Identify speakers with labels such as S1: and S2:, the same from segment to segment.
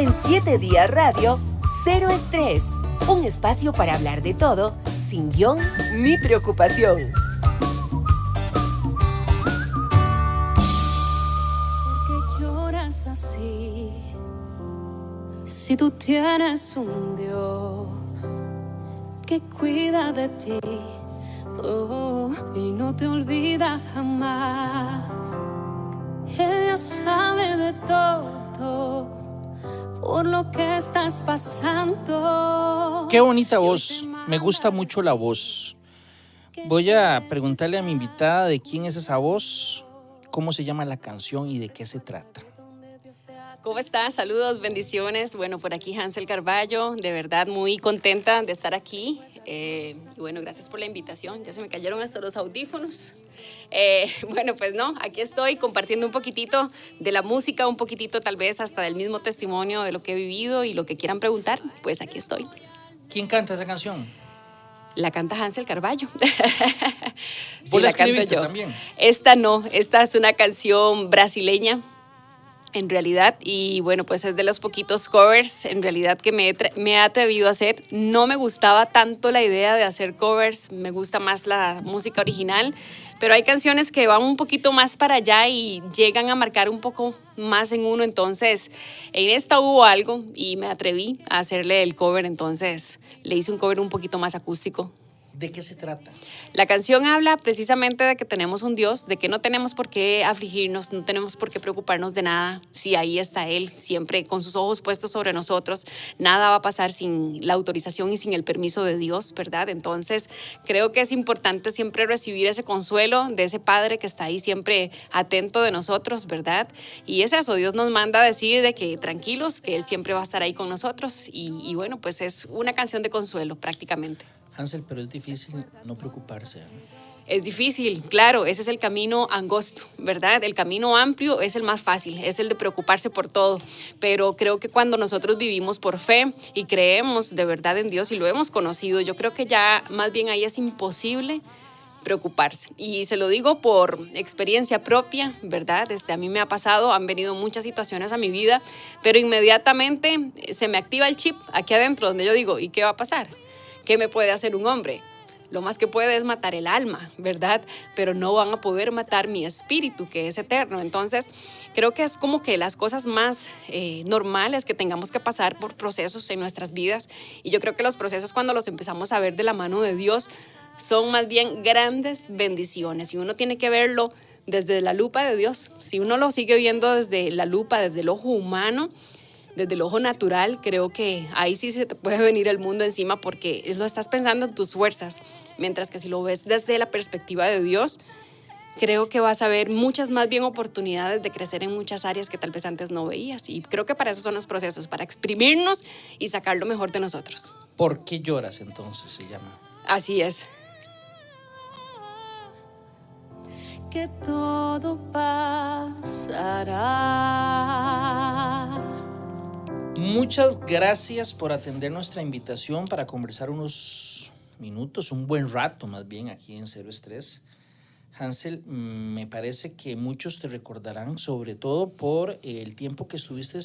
S1: En 7 días radio, cero estrés. Un espacio para hablar de todo, sin guión ni preocupación.
S2: ¿Por qué lloras así? Si tú tienes un Dios que cuida de ti, y no te olvida jamás. Ella sabe de todo por lo que estás pasando.
S3: Qué bonita voz, me gusta mucho la voz. Voy a preguntarle a mi invitada de quién es esa voz, cómo se llama la canción y de qué se trata.
S4: ¿Cómo estás? Saludos, bendiciones. Bueno, por aquí Hansel Carballo, de verdad muy contenta de estar aquí. Y bueno, gracias por la invitación. Ya se me cayeron hasta los audífonos. Bueno, pues no, aquí estoy compartiendo un poquitito de la música, un poquitito tal vez hasta del mismo testimonio de lo que he vivido y lo que quieran preguntar, pues aquí estoy.
S3: ¿Quién canta esa canción?
S4: La canta Hansel Carballo.
S3: ¿Vos la escribiste
S4: canto yo
S3: también?
S4: Esta no, esta es una canción brasileña. En realidad, y bueno, pues es de los poquitos covers en realidad que me he atrevido a hacer. No me gustaba tanto la idea de hacer covers, me gusta más la música original, pero hay canciones que van un poquito más para allá y llegan a marcar un poco más en uno. Entonces, en esta hubo algo y me atreví a hacerle el cover, entonces le hice un cover un poquito más acústico.
S3: ¿De qué se trata?
S4: La canción habla precisamente de que tenemos un Dios, de que no tenemos por qué afligirnos, no tenemos por qué preocuparnos de nada. Si ahí está Él, siempre con sus ojos puestos sobre nosotros, nada va a pasar sin la autorización y sin el permiso de Dios, ¿verdad? Entonces, creo que es importante siempre recibir ese consuelo de ese Padre que está ahí siempre atento de nosotros, ¿verdad? Y es eso, Dios nos manda a decir de que tranquilos, que Él siempre va a estar ahí con nosotros. Y bueno, pues es una canción de consuelo prácticamente.
S3: Hansel, pero es difícil no preocuparse, ¿no?
S4: Es difícil, claro, ese es el camino angosto, ¿verdad? El camino amplio es el más fácil, es el de preocuparse por todo, pero creo que cuando nosotros vivimos por fe y creemos de verdad en Dios y lo hemos conocido, yo creo que ya más bien ahí es imposible preocuparse. Y se lo digo por experiencia propia, ¿verdad? A mí me ha pasado, han venido muchas situaciones a mi vida, pero inmediatamente se me activa el chip aquí adentro donde yo digo, ¿y qué va a pasar? ¿Qué me puede hacer un hombre? Lo más que puede es matar el alma, ¿verdad? Pero no van a poder matar mi espíritu, que es eterno. Entonces, creo que es como que las cosas más normales que tengamos que pasar por procesos en nuestras vidas. Y yo creo que los procesos, cuando los empezamos a ver de la mano de Dios, son más bien grandes bendiciones. Y uno tiene que verlo desde la lupa de Dios. Si uno lo sigue viendo desde la lupa, desde el ojo humano, desde el ojo natural, creo que ahí sí se te puede venir el mundo encima porque lo estás pensando en tus fuerzas. Mientras que si lo ves desde la perspectiva de Dios, creo que vas a ver muchas más bien oportunidades de crecer en muchas áreas que tal vez antes no veías. Y creo que para eso son los procesos, para exprimirnos y sacar lo mejor de nosotros.
S3: ¿Por qué lloras entonces? Se llama.
S4: Así es.
S2: Que todo pasará.
S3: Muchas gracias por atender nuestra invitación para conversar unos minutos, un buen rato más bien aquí en Cero Estrés. Hansel, me parece que muchos te recordarán, sobre todo por el tiempo que estuviste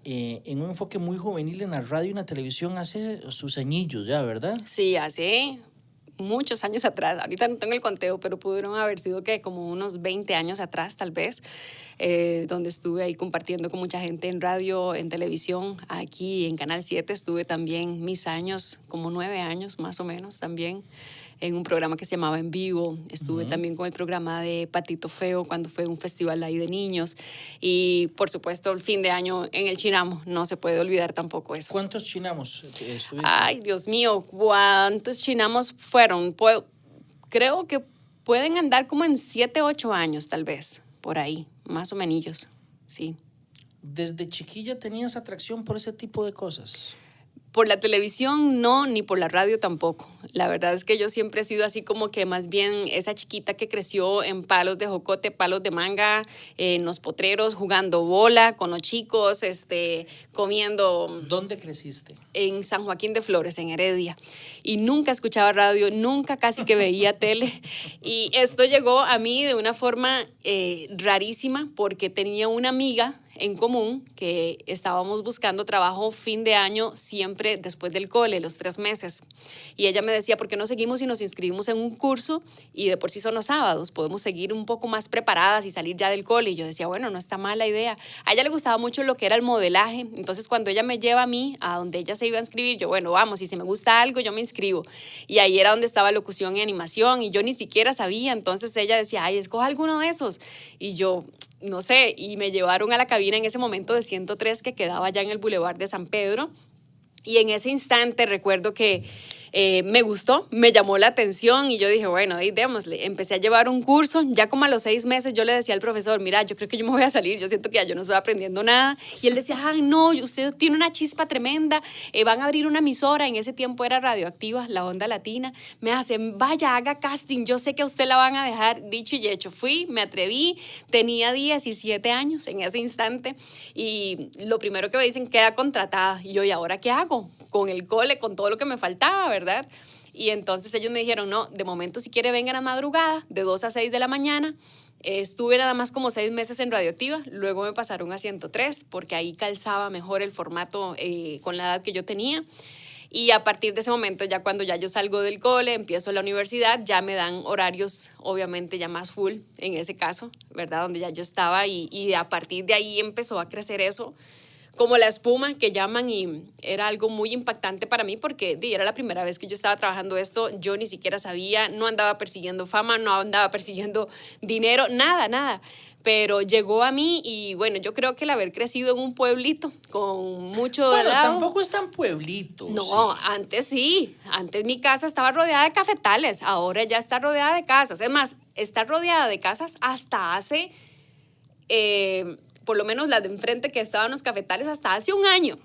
S3: en un enfoque muy juvenil en la radio y en la televisión hace sus añillos ya, ¿verdad?
S4: Sí, hace muchos años atrás, ahorita no tengo el conteo, pero pudieron haber sido que como unos 20 años atrás tal vez, donde estuve ahí compartiendo con mucha gente en radio, en televisión, aquí en Canal 7 estuve también mis años, como 9 años más o menos también, en un programa que se llamaba En Vivo. Estuve también con el programa de Patito Feo cuando fue un festival ahí de niños. Y por supuesto el fin de año en el Chinamo, no se puede olvidar tampoco eso.
S3: ¿Cuántos chinamos estuviste?
S4: Ay, Dios mío, ¿cuántos chinamos fueron? Creo que pueden andar como en 7, 8 años tal vez, por ahí, más o menos, sí.
S3: ¿Desde chiquilla tenías atracción por ese tipo de cosas?
S4: Por la televisión no, ni por la radio tampoco. La verdad es que yo siempre he sido así como que más bien esa chiquita que creció en palos de jocote, palos de manga, en los potreros, jugando bola con los chicos, comiendo.
S3: ¿Dónde creciste?
S4: En San Joaquín de Flores, en Heredia. Y nunca escuchaba radio, nunca casi que veía tele. Y esto llegó a mí de una forma rarísima porque tenía una amiga en común que estábamos buscando trabajo fin de año siempre después del cole, los 3 meses. Y ella me decía, ¿por qué no seguimos y nos inscribimos en un curso? Y de por sí son los sábados, podemos seguir un poco más preparadas y salir ya del cole. Y yo decía, bueno, no está mal la idea. A ella le gustaba mucho lo que era el modelaje. Entonces, cuando ella me lleva a mí, a donde ella se iba a inscribir, yo, bueno, vamos, y si me gusta algo, yo me inscribo. Y ahí era donde estaba locución y animación, y yo ni siquiera sabía. Entonces, ella decía, ay, escoja alguno de esos. Y yo, no sé, y me llevaron a la cabina en ese momento de 103 que quedaba ya en el Boulevard de San Pedro. Y en ese instante recuerdo que me gustó, me llamó la atención y yo dije, bueno, ahí démosle. Empecé a llevar un curso, ya como a los 6 meses yo le decía al profesor, mira, yo creo que yo me voy a salir, yo siento que ya yo no estoy aprendiendo nada. Y él decía, ah, no, usted tiene una chispa tremenda, van a abrir una emisora, en ese tiempo era Radioactiva, la Onda Latina. Me hacen, vaya, haga casting, yo sé que a usted la van a dejar. Dicho y hecho, fui, me atreví, tenía 17 años en ese instante y lo primero que me dicen, queda contratada. Y yo, ¿y ahora qué hago? Con el cole, con todo lo que me faltaba, ¿verdad? Y entonces ellos me dijeron, no, de momento si quiere vengan a madrugada, de 2 a 6 de la mañana. Estuve nada más como 6 meses en Radioactiva, luego me pasaron a 103 porque ahí calzaba mejor el formato con la edad que yo tenía. Y a partir de ese momento, ya cuando ya yo salgo del cole, empiezo la universidad, ya me dan horarios, obviamente ya más full, en ese caso, ¿verdad? Donde ya yo estaba y a partir de ahí empezó a crecer eso, como la espuma que llaman, y era algo muy impactante para mí porque era la primera vez que yo estaba trabajando esto, yo ni siquiera sabía, no andaba persiguiendo fama, no andaba persiguiendo dinero, nada, pero llegó a mí y bueno, yo creo que el haber crecido en un pueblito con mucho
S3: Bueno,
S4: helado,
S3: tampoco es tan pueblito.
S4: no, sí, antes mi casa estaba rodeada de cafetales, ahora ya está rodeada de casas, es más, está rodeada de casas hasta hace... por lo menos las de enfrente que estaban los cafetales hasta hace un año.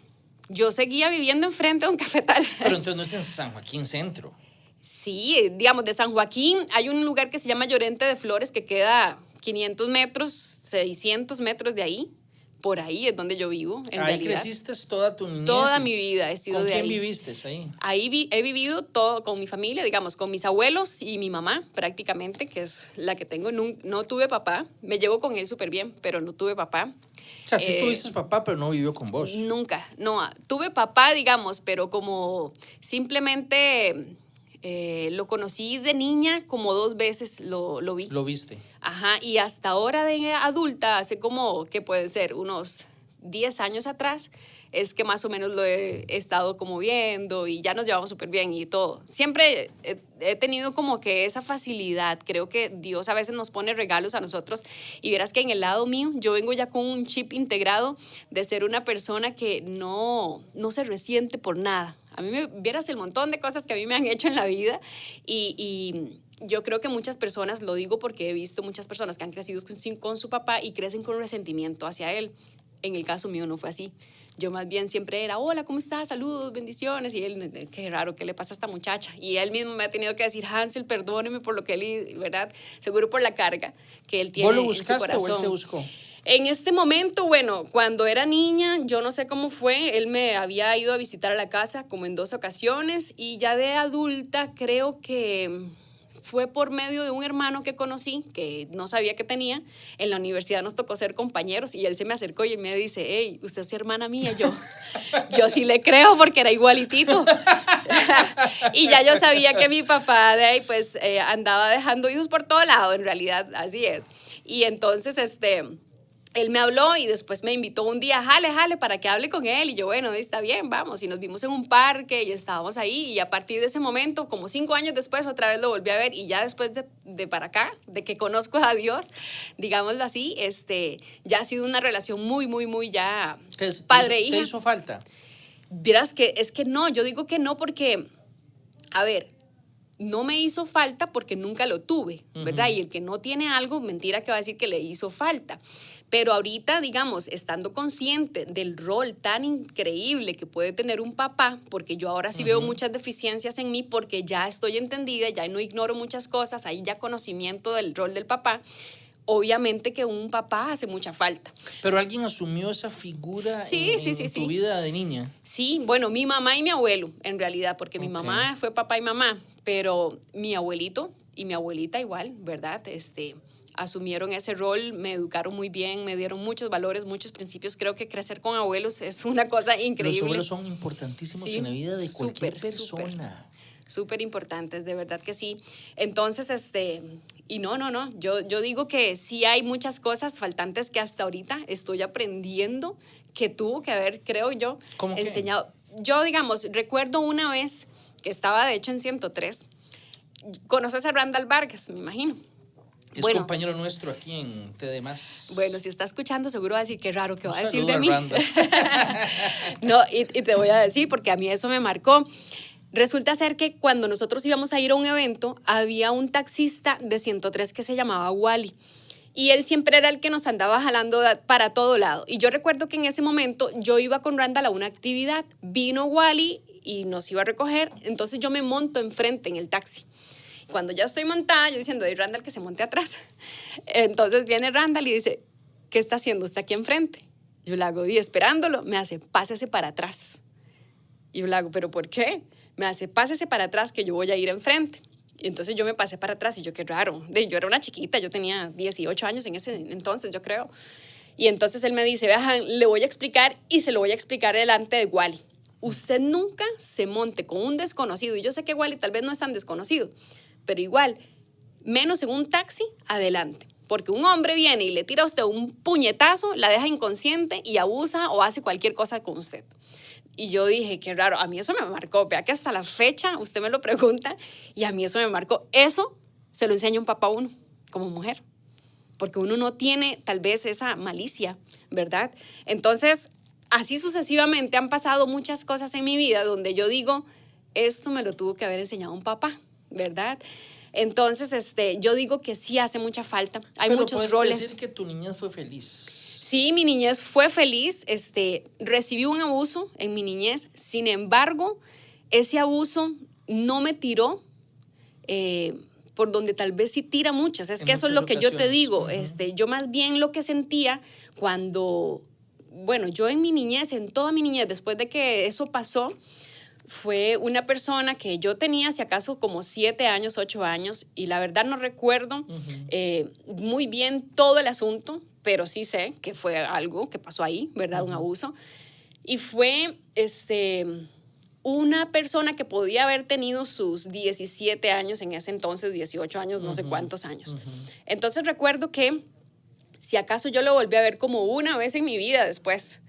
S4: Yo seguía viviendo enfrente de un cafetal.
S3: Pero entonces no es en San Joaquín Centro.
S4: Sí, digamos, de San Joaquín hay un lugar que se llama Llorente de Flores que queda 500 metros, 600 metros de ahí. Por ahí es donde yo vivo, en
S3: Ahí
S4: realidad.
S3: creciste toda tu niñez.
S4: Toda mi vida he sido de ahí.
S3: ¿Con quién viviste ahí?
S4: Ahí he vivido todo con mi familia, digamos, con mis abuelos y mi mamá prácticamente, que es la que tengo. No tuve papá, me llevo con él súper bien, pero no tuve papá.
S3: O sea, sí tuviste papá, pero no vivió con vos.
S4: Nunca, no. Tuve papá, digamos, pero como simplemente lo conocí de niña, como 2 veces lo vi.
S3: Lo viste.
S4: Ajá, y hasta ahora de adulta, hace como, ¿qué puede ser? Unos 10 años atrás, es que más o menos lo he estado como viendo y ya nos llevamos súper bien y todo. Siempre he tenido como que esa facilidad. Creo que Dios a veces nos pone regalos a nosotros y verás que en el lado mío yo vengo ya con un chip integrado de ser una persona que no se resiente por nada. A mí vieras el montón de cosas que a mí me han hecho en la vida y yo creo que muchas personas, lo digo porque he visto muchas personas que han crecido con su papá y crecen con resentimiento hacia él. En el caso mío no fue así. Yo más bien siempre era, hola, ¿cómo estás? Saludos, bendiciones. Y él, qué raro, ¿qué le pasa a esta muchacha? Y él mismo me ha tenido que decir, Hansel, perdóneme por lo que él, ¿verdad? Seguro por la carga que él tiene
S3: ¿Vos lo
S4: en su
S3: buscaste
S4: corazón.
S3: o él te buscó?
S4: En este momento, bueno, cuando era niña, yo no sé cómo fue, él me había ido a visitar a la casa como en 2 ocasiones y ya de adulta creo que fue por medio de un hermano que conocí, que no sabía que tenía. En la universidad nos tocó ser compañeros y él se me acercó y me dice, hey, usted es hermana mía. Yo sí le creo porque era igualitito. Y ya yo sabía que mi papá de ahí pues andaba dejando hijos por todo lado, en realidad, así es. Y entonces él me habló y después me invitó un día, jale, para que hable con él. Y yo, bueno, está bien, vamos. Y nos vimos en un parque y estábamos ahí. Y a partir de ese momento, como 5 años después, otra vez lo volví a ver. Y ya después de para acá, de que conozco a Dios, digámoslo así, ya ha sido una relación muy ya padre-hija.
S3: ¿Te hizo falta?
S4: Vieras que es que no, yo digo que no porque, a ver, no me hizo falta porque nunca lo tuve, ¿verdad? Y el que no tiene algo, mentira que va a decir que le hizo falta. Pero ahorita, digamos, estando consciente del rol tan increíble que puede tener un papá, porque yo ahora sí veo muchas deficiencias en mí, porque ya estoy entendida, ya no ignoro muchas cosas, hay ya conocimiento del rol del papá, obviamente que un papá hace mucha falta.
S3: ¿Pero alguien asumió esa figura en tu vida de niña?
S4: Sí, bueno, mi mamá y mi abuelo, en realidad, porque mi mamá fue papá y mamá, pero mi abuelito y mi abuelita igual, ¿verdad? asumieron ese rol, me educaron muy bien, me dieron muchos valores, muchos principios. Creo que crecer con abuelos es una cosa increíble.
S3: Los abuelos son importantísimos en la vida de cualquier persona.
S4: Súper importantes, de verdad que sí. Entonces, y no, yo digo que sí hay muchas cosas faltantes que hasta ahorita estoy aprendiendo, que tuvo que haber, creo yo, enseñado. Yo, digamos, recuerdo una vez que estaba, de hecho, en 103. ¿Conoces a Randall Vargas, me imagino?
S3: Es compañero nuestro aquí en TD+.
S4: Bueno, si está escuchando, seguro va a decir qué raro que va a decir de mí.
S3: Randall.
S4: No, y te voy a decir, porque a mí eso me marcó. Resulta ser que cuando nosotros íbamos a ir a un evento, había un taxista de 103 que se llamaba Wally. Y él siempre era el que nos andaba jalando para todo lado. Y yo recuerdo que en ese momento yo iba con Randall a una actividad. Vino Wally y nos iba a recoger. Entonces yo me monto enfrente en el taxi. Cuando ya estoy montada, yo diciendo, Randall que se monte atrás. Entonces viene Randall y dice, ¿qué está haciendo? Está aquí enfrente. Yo le hago, y esperándolo, me hace, pásese para atrás. Y yo le hago, ¿pero por qué? Me hace, pásese para atrás que yo voy a ir enfrente. Y entonces yo me pasé para atrás y yo, qué raro. Yo era una chiquita, yo tenía 18 años en ese entonces, yo creo. Y entonces él me dice, vea, le voy a explicar y se lo voy a explicar delante de Wally. Usted nunca se monte con un desconocido. Y yo sé que Wally tal vez no es tan desconocido, pero igual, menos en un taxi, adelante. Porque un hombre viene y le tira a usted un puñetazo, la deja inconsciente y abusa o hace cualquier cosa con usted. Y yo dije, qué raro, a mí eso me marcó. Vea que hasta la fecha usted me lo pregunta y a mí eso me marcó. Eso se lo enseña un papá a uno, como mujer. Porque uno no tiene tal vez esa malicia, ¿verdad? Entonces, así sucesivamente han pasado muchas cosas en mi vida donde yo digo, esto me lo tuvo que haber enseñado un papá, ¿verdad? Entonces, yo digo que sí hace mucha falta. Hay muchos roles.
S3: ¿Puedes decir que tu niñez fue feliz?
S4: Sí, mi niñez fue feliz. Recibí un abuso en mi niñez. Sin embargo, ese abuso no me tiró por donde tal vez sí tira muchas. Es que eso es lo que yo te digo. Yo más bien lo que sentía cuando, bueno, yo en mi niñez, en toda mi niñez, después de que eso pasó, fue una persona que yo tenía, si acaso, como 7 años, 8 años, y la verdad no recuerdo muy bien todo el asunto, pero sí sé que fue algo que pasó ahí, ¿verdad? Un abuso. Y fue una persona que podía haber tenido sus 17 años en ese entonces, 18 años, no sé cuántos años. Entonces recuerdo que, si acaso yo lo volví a ver como una vez en mi vida después.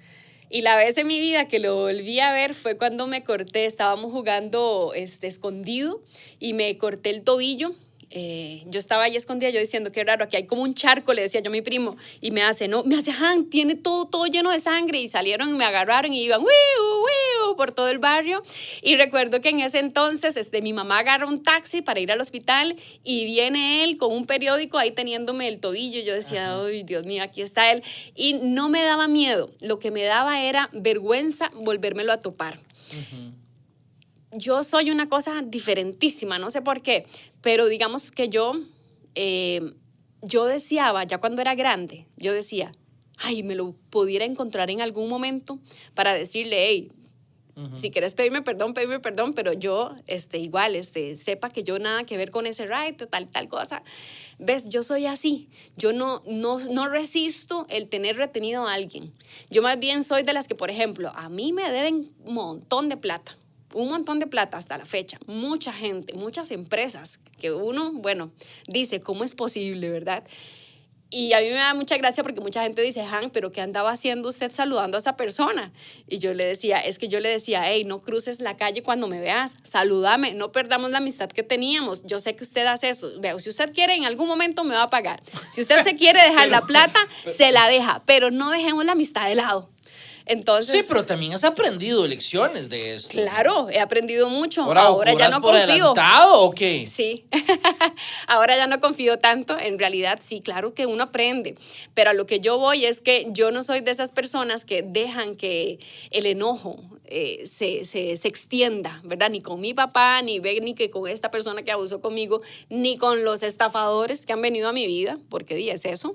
S4: Y la vez en mi vida que lo volví a ver fue cuando me corté, estábamos jugando escondido y me corté el tobillo. Yo estaba ahí escondida, yo diciendo, qué raro, aquí hay como un charco, le decía yo a mi primo, y me hace, Han, tiene todo lleno de sangre, y salieron, me agarraron y iban, ¡wiu! Por todo el barrio. Y recuerdo que en ese entonces mi mamá agarra un taxi para ir al hospital y viene él con un periódico ahí teniéndome el tobillo. Yo decía, ay, Dios mío, aquí está él. Y no me daba miedo, lo que me daba era vergüenza volvérmelo a topar. Yo soy una cosa diferentísima, no sé por qué, pero digamos que yo deseaba, ya cuando era grande, yo decía, ay, me lo pudiera encontrar en algún momento para decirle, hey, si quieres pedirme perdón, pero yo igual, sepa que yo nada que ver con ese right, tal cosa. ¿Ves? Yo soy así. Yo no resisto el tener retenido a alguien. Yo más bien soy de las que, por ejemplo, a mí me deben un montón de plata hasta la fecha. Mucha gente, muchas empresas que uno, bueno, dice, ¿cómo es posible, verdad? Y a mí me da mucha gracia porque mucha gente dice, Han, ¿pero qué andaba haciendo usted saludando a esa persona? Y yo le decía, hey, no cruces la calle cuando me veas, salúdame, no perdamos la amistad que teníamos. Yo sé que usted hace eso. Veo, si usted quiere, en algún momento me va a pagar. Si usted se quiere dejar la plata, se la deja, pero no dejemos la amistad de lado. Entonces,
S3: sí, pero también has aprendido lecciones de esto.
S4: Claro, he aprendido mucho.
S3: Ahora ya no confío. ¿Adelantado o qué?
S4: Sí, ahora ya no confío tanto. En realidad, sí, claro que uno aprende. Pero a lo que yo voy es que yo no soy de esas personas que dejan que el enojo se extienda, ¿verdad? Ni con mi papá, ni que con esta persona que abusó conmigo, ni con los estafadores que han venido a mi vida, porque es eso.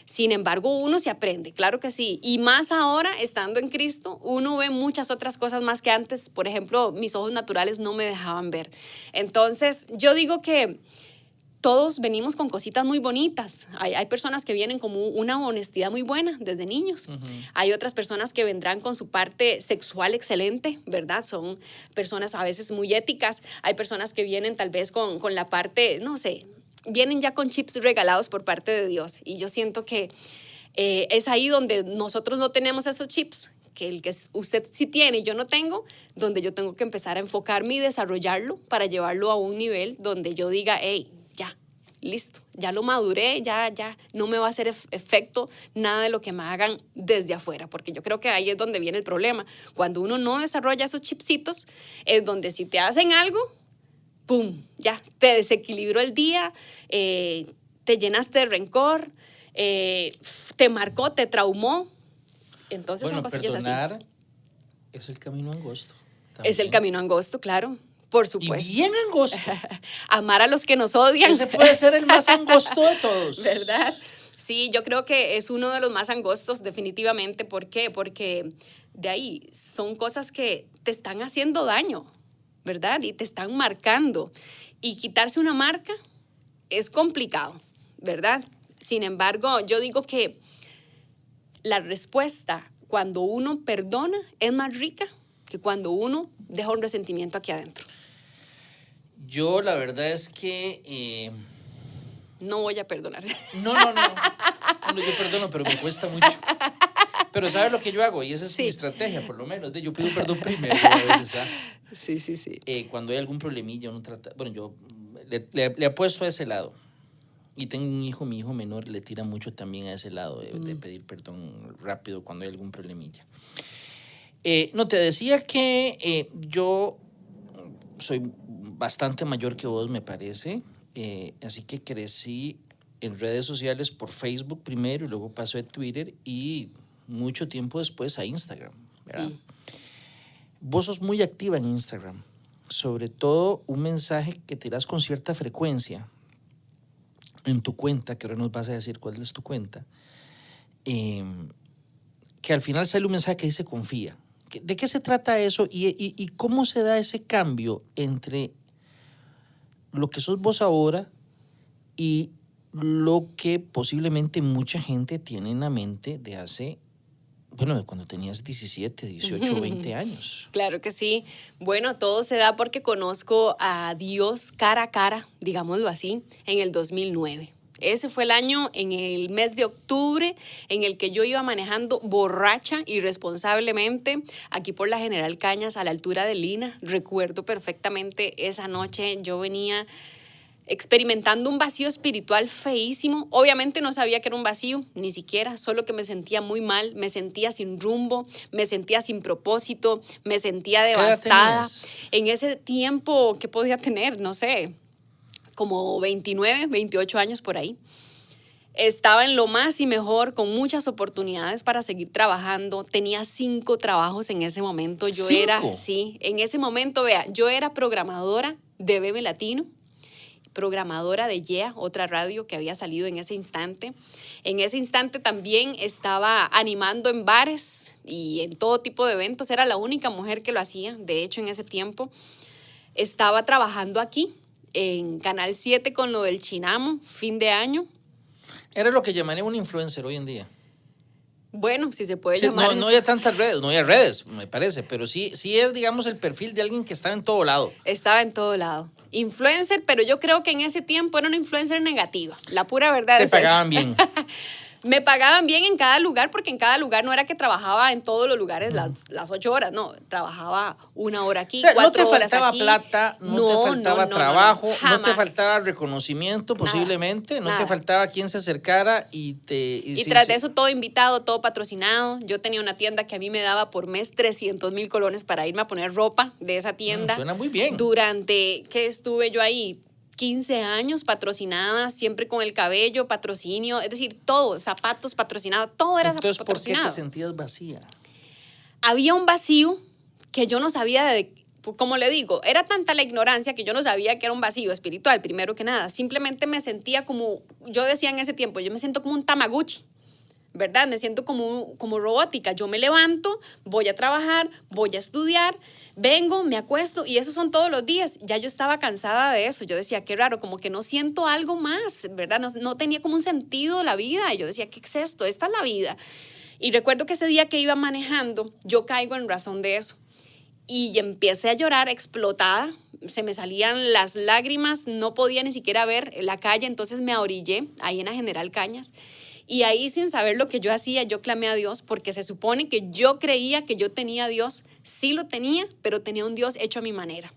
S4: Sin embargo, uno se aprende, claro que sí. Y más ahora, estando en Cristo, uno ve muchas otras cosas más que antes. Por ejemplo, mis ojos naturales no me dejaban ver. Entonces, yo digo que todos venimos con cositas muy bonitas. Hay personas que vienen como una honestidad muy buena desde niños. Hay otras personas que vendrán con su parte sexual excelente, ¿verdad? Son personas a veces muy éticas. Hay personas que vienen tal vez con la parte, no sé, vienen ya con chips regalados por parte de Dios. Y yo siento que es ahí donde nosotros no tenemos esos chips, que el que usted sí tiene y yo no tengo, donde yo tengo que empezar a enfocarme y desarrollarlo para llevarlo a un nivel donde yo diga, hey, ya, listo, ya lo maduré, ya no me va a hacer efecto nada de lo que me hagan desde afuera, porque yo creo que ahí es donde viene el problema. Cuando uno no desarrolla esos chipsitos, es donde si te hacen algo, ¡pum!, ya, te desequilibró el día, te llenaste de rencor, te marcó, te traumó. Entonces
S3: Bueno,
S4: son cosillas
S3: perdonar
S4: así.
S3: es el camino angosto.
S4: Es el camino angosto, claro, por supuesto.
S3: Y bien angosto.
S4: Amar a los que nos odian.
S3: Ese puede ser el más angosto de todos.
S4: ¿Verdad? Sí, yo creo que es uno de los más angostos, definitivamente. ¿Por qué? Porque de ahí son cosas que te están haciendo daño, ¿verdad? Y te están marcando. Y quitarse una marca es complicado, ¿verdad? Sin embargo, yo digo que la respuesta cuando uno perdona es más rica que cuando uno deja un resentimiento aquí adentro.
S3: Yo la verdad es que...
S4: No voy a perdonar.
S3: No, yo perdono, pero me cuesta mucho. Pero ¿sabes lo que yo hago? Y esa es mi estrategia, por lo menos. Yo pido perdón primero a veces.
S4: Sí.
S3: Cuando hay algún problemilla, uno trata... Bueno, yo le apuesto a ese lado. Y tengo un hijo, mi hijo menor le tira mucho también a ese lado de pedir perdón rápido cuando hay algún problemilla. No, te decía que yo soy bastante mayor que vos, me parece. Así que crecí en redes sociales por Facebook primero y luego pasó a Twitter y mucho tiempo después a Instagram, ¿verdad? Vos sos muy activa en Instagram, sobre todo un mensaje que tirás con cierta frecuencia en tu cuenta, que ahora nos vas a decir cuál es tu cuenta, que al final sale un mensaje que dice confía. ¿De qué se trata eso y cómo se da ese cambio entre lo que sos vos ahora y lo que posiblemente mucha gente tiene en la mente de hace, bueno, de cuando tenías 17, 18, 20 años?
S4: Claro que sí. Bueno, todo se da porque conozco a Dios cara a cara, digámoslo así, en el 2009. Ese fue el año, en el mes de octubre, en el que yo iba manejando borracha irresponsablemente aquí por la General Cañas a la altura de Lina. Recuerdo perfectamente esa noche, yo venía experimentando un vacío espiritual feísimo. Obviamente no sabía que era un vacío, ni siquiera, solo que me sentía muy mal, me sentía sin rumbo, me sentía sin propósito, me sentía devastada. En ese tiempo, ¿qué podía tener? No sé, como 29, 28 años por ahí. Estaba en lo más y mejor, con muchas oportunidades para seguir trabajando. Tenía 5 trabajos en ese momento. Yo era, sí, en ese momento, vea, yo era programadora de Bebe Latino, programadora de Yeah, otra radio que había salido en ese instante. En ese instante también estaba animando en bares y en todo tipo de eventos. Era la única mujer que lo hacía, de hecho, en ese tiempo. Estaba trabajando aquí, en Canal 7 con lo del Chinamo, fin de año.
S3: Era lo que llamaría un influencer hoy en día.
S4: Bueno, si se puede llamar.
S3: No había tantas redes, no había redes, me parece, pero sí es, digamos, el perfil de alguien que estaba en todo lado.
S4: Estaba en todo lado. Influencer, pero yo creo que en ese tiempo era una influencer negativa. La pura verdad es esa.
S3: Te pagaban bien.
S4: Me pagaban bien en cada lugar, porque en cada lugar no era que trabajaba en todos los lugares las 8 horas, no, trabajaba 1 hora aquí, 4 horas aquí.
S3: No te faltaba plata, no te faltaba trabajo, no te faltaba reconocimiento posiblemente, no te faltaba quien se acercara y
S4: tras de eso todo invitado, todo patrocinado. Yo tenía una tienda que a mí me daba por mes 300,000 colones para irme a poner ropa de esa tienda.
S3: Suena muy bien.
S4: Durante, ¿qué estuve yo ahí? 15 años patrocinada, siempre con el cabello, patrocinio, es decir, todo, zapatos patrocinados, todo era patrocinado.
S3: Entonces, ¿por qué te sentías vacía?
S4: Había un vacío que yo no sabía como le digo, era tanta la ignorancia que yo no sabía que era un vacío espiritual, primero que nada. Simplemente me sentía como, yo decía en ese tiempo, yo me siento como un Tamagotchi, ¿verdad? Me siento como robótica. Yo me levanto, voy a trabajar, voy a estudiar, vengo, me acuesto y esos son todos los días. Ya yo estaba cansada de eso. Yo decía, qué raro, como que no siento algo más, ¿verdad? No tenía como un sentido la vida. Y yo decía, ¿qué es esto? Esta es la vida. Y recuerdo que ese día que iba manejando, yo caigo en razón de eso. Y empecé a llorar explotada, se me salían las lágrimas, no podía ni siquiera ver la calle, entonces me ahorillé ahí en la General Cañas. Y ahí, sin saber lo que yo hacía, yo clamé a Dios, porque se supone que yo creía que yo tenía a Dios. Sí lo tenía, pero tenía un Dios hecho a mi manera.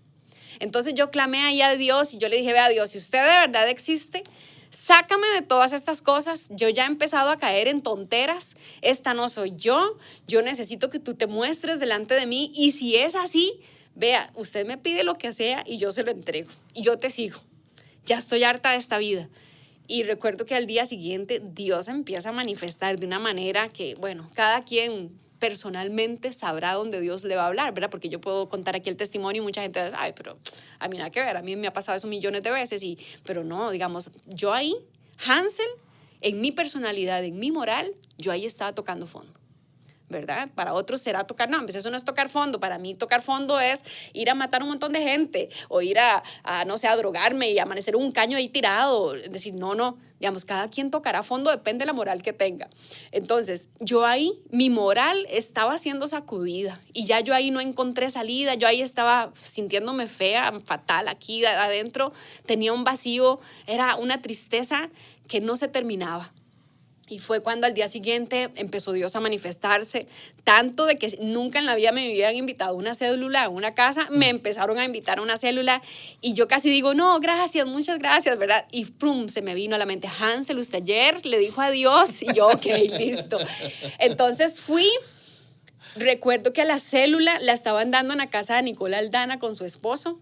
S4: Entonces yo clamé ahí a Dios y yo le dije, vea Dios, si usted de verdad existe, sácame de todas estas cosas. Yo ya he empezado a caer en tonteras. Esta no soy yo. Yo necesito que tú te muestres delante de mí. Y si es así, vea, usted me pide lo que sea y yo se lo entrego. Y yo te sigo. Ya estoy harta de esta vida. Y recuerdo que al día siguiente Dios empieza a manifestar de una manera que, bueno, cada quien personalmente sabrá dónde Dios le va a hablar, ¿verdad? Porque yo puedo contar aquí el testimonio y mucha gente dice, ay, pero a mí nada que ver, a mí me ha pasado eso millones de veces, pero no, digamos, yo ahí, Hansel, en mi personalidad, en mi moral, yo ahí estaba tocando fondo, ¿verdad? Para otros será tocar, no, pues eso no es tocar fondo. Para mí tocar fondo es ir a matar un montón de gente o ir a no sé, a drogarme y amanecer un caño ahí tirado. Es decir, no, digamos, cada quien tocará fondo, depende de la moral que tenga. Entonces, yo ahí, mi moral estaba siendo sacudida y ya yo ahí no encontré salida, yo ahí estaba sintiéndome fea, fatal, aquí adentro tenía un vacío, era una tristeza que no se terminaba. Y fue cuando al día siguiente empezó Dios a manifestarse, tanto de que nunca en la vida me habían invitado a una célula, a una casa, me empezaron a invitar a una célula y yo casi digo, no, gracias, muchas gracias, ¿verdad? Y ¡prum! Se me vino a la mente, Hansel, usted ayer le dijo adiós y yo, ok, listo. Entonces fui, recuerdo que a la célula la estaban dando en la casa de Nicola Aldana con su esposo.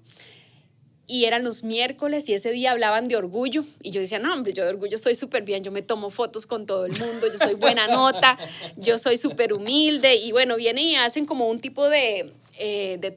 S4: Y eran los miércoles y ese día hablaban de orgullo. Y yo decía, no, hombre, yo de orgullo estoy súper bien. Yo me tomo fotos con todo el mundo. Yo soy buena nota. Yo soy súper humilde. Y bueno, vienen y hacen como un tipo de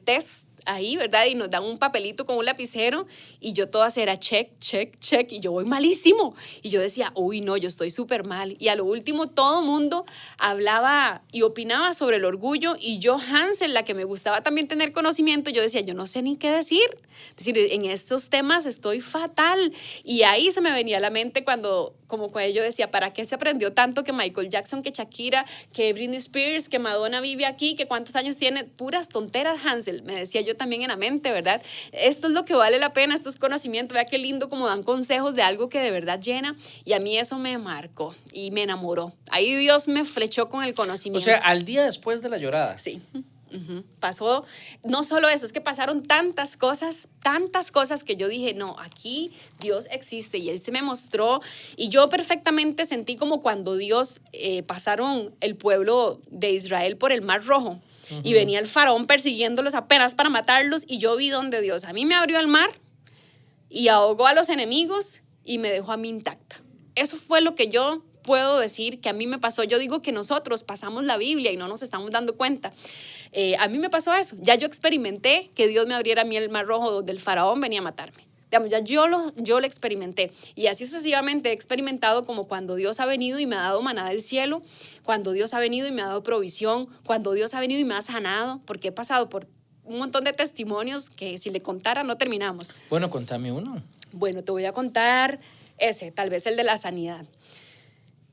S4: test ahí, ¿verdad? Y nos dan un papelito con un lapicero. Y yo todas era check, check, check. Y yo voy malísimo. Y yo decía, uy, no, yo estoy súper mal. Y a lo último, todo el mundo hablaba y opinaba sobre el orgullo. Y yo, Hansel, la que me gustaba también tener conocimiento, yo decía, yo no sé ni qué decir. Es decir, en estos temas estoy fatal. Y ahí se me venía a la mente cuando yo decía, ¿para qué se aprendió tanto que Michael Jackson, que Shakira, que Britney Spears, que Madonna vive aquí, que cuántos años tiene? Puras tonteras, Hansel. Me decía yo también en la mente, ¿verdad? Esto es lo que vale la pena, esto es conocimiento. Vea qué lindo como dan consejos de algo que de verdad llena. Y a mí eso me marcó y me enamoró. Ahí Dios me flechó con el conocimiento.
S3: O sea, al día después de la llorada.
S4: Sí. Pasó, no solo eso, es que pasaron tantas cosas que yo dije, no, aquí Dios existe y Él se me mostró y yo perfectamente sentí como cuando Dios pasaron el pueblo de Israel por el Mar Rojo y venía el faraón persiguiéndolos apenas para matarlos y yo vi donde Dios a mí me abrió el mar y ahogó a los enemigos y me dejó a mí intacta. Eso fue lo que yo puedo decir que a mí me pasó. Yo digo que nosotros pasamos la Biblia y no nos estamos dando cuenta. A mí me pasó eso. Ya yo experimenté que Dios me abriera a mí el Mar Rojo donde el faraón venía a matarme. Digamos, ya yo lo experimenté. Y así sucesivamente he experimentado como cuando Dios ha venido y me ha dado maná del cielo, cuando Dios ha venido y me ha dado provisión, cuando Dios ha venido y me ha sanado, porque he pasado por un montón de testimonios que si le contara no terminamos.
S3: Bueno, contame uno.
S4: Bueno, te voy a contar ese, tal vez el de la sanidad.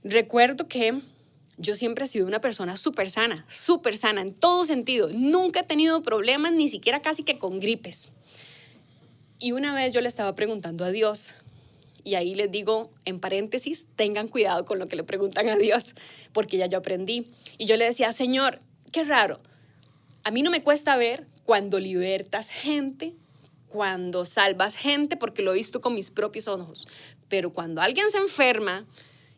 S4: Recuerdo que yo siempre he sido una persona súper sana en todo sentido. Nunca he tenido problemas, ni siquiera casi que con gripes. Y una vez yo le estaba preguntando a Dios, y ahí les digo, en paréntesis, tengan cuidado con lo que le preguntan a Dios, porque ya yo aprendí. Y yo le decía, Señor, qué raro, a mí no me cuesta ver cuando libertas gente, cuando salvas gente, porque lo he visto con mis propios ojos. Pero cuando alguien se enferma,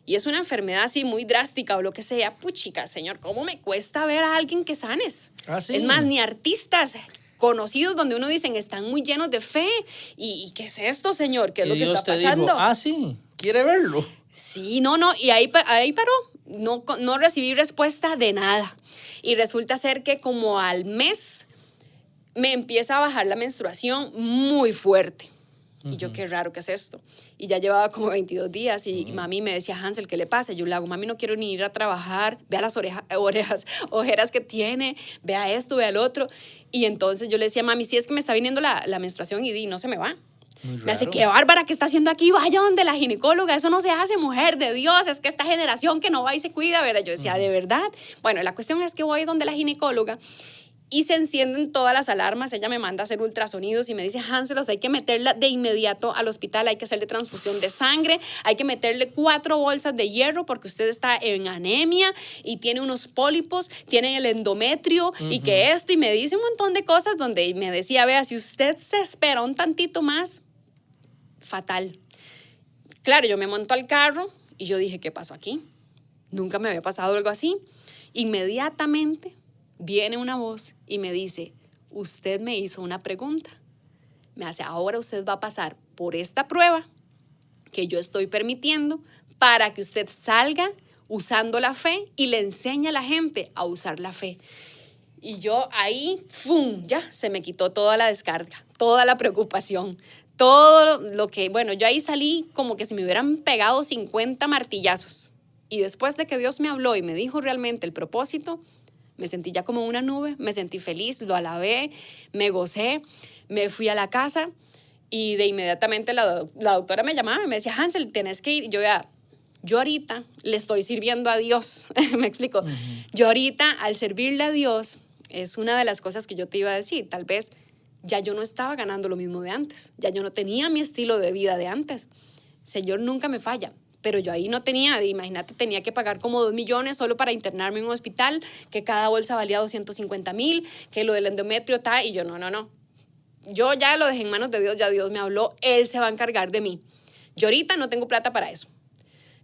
S4: y es una enfermedad así muy drástica o lo que sea, puchica, Señor, ¿cómo me cuesta ver a alguien que sanes?
S3: Ah, ¿sí?
S4: Es más, ni artistas conocidos donde uno dicen están muy llenos de fe. ¿Y qué es esto, Señor? ¿Qué es lo que está pasando?
S3: Dijo, sí, ¿quiere verlo?
S4: Sí, no, y ahí paró. No recibí respuesta de nada. Y resulta ser que como al mes me empieza a bajar la menstruación muy fuerte. Y yo, qué raro, ¿qué es esto? Y ya llevaba como 22 días y mami me decía, Hansel, ¿qué le pasa? Yo le hago, mami, no quiero ni ir a trabajar, vea las ojeras que tiene, vea esto, vea el otro. Y entonces yo le decía, mami, si es que me está viniendo la menstruación y no se me va. Me hace, qué bárbara, ¿qué está haciendo aquí? Vaya donde la ginecóloga, eso no se hace, mujer de Dios, es que esta generación que no va y se cuida, ¿verdad? Yo decía, ¿de verdad? Bueno, la cuestión es que voy donde la ginecóloga y se encienden todas las alarmas. Ella me manda a hacer ultrasonidos y me dice, Hansel, hay que meterla de inmediato al hospital, hay que hacerle transfusión de sangre, hay que meterle 4 bolsas de hierro porque usted está en anemia y tiene unos pólipos, tiene el endometrio y que esto, y me dice un montón de cosas donde me decía, vea, si usted se espera un tantito más, fatal. Claro, yo me monto al carro y yo dije, ¿qué pasó aquí? Nunca me había pasado algo así. Inmediatamente viene una voz y me dice, usted me hizo una pregunta. Me hace, ahora usted va a pasar por esta prueba que yo estoy permitiendo para que usted salga usando la fe y le enseñe a la gente a usar la fe. Y yo ahí, ¡fum!, ya se me quitó toda la descarga, toda la preocupación, todo lo que, bueno, yo ahí salí como que si me hubieran pegado 50 martillazos. Y después de que Dios me habló y me dijo realmente el propósito, me sentí ya como una nube, me sentí feliz, lo alabé, me gocé, me fui a la casa y de inmediatamente la doctora me llamaba y me decía, Hansel, tienes que ir. Yo ahorita le estoy sirviendo a Dios, me explico. Yo ahorita al servirle a Dios es una de las cosas que yo te iba a decir. Tal vez ya yo no estaba ganando lo mismo de antes, ya yo no tenía mi estilo de vida de antes. Señor nunca me falla. Pero yo ahí no tenía, imagínate, tenía que pagar como 2 millones solo para internarme en un hospital, que cada bolsa valía 250,000, que lo del endometrio está, y yo no. Yo ya lo dejé en manos de Dios, ya Dios me habló, Él se va a encargar de mí. Yo ahorita no tengo plata para eso.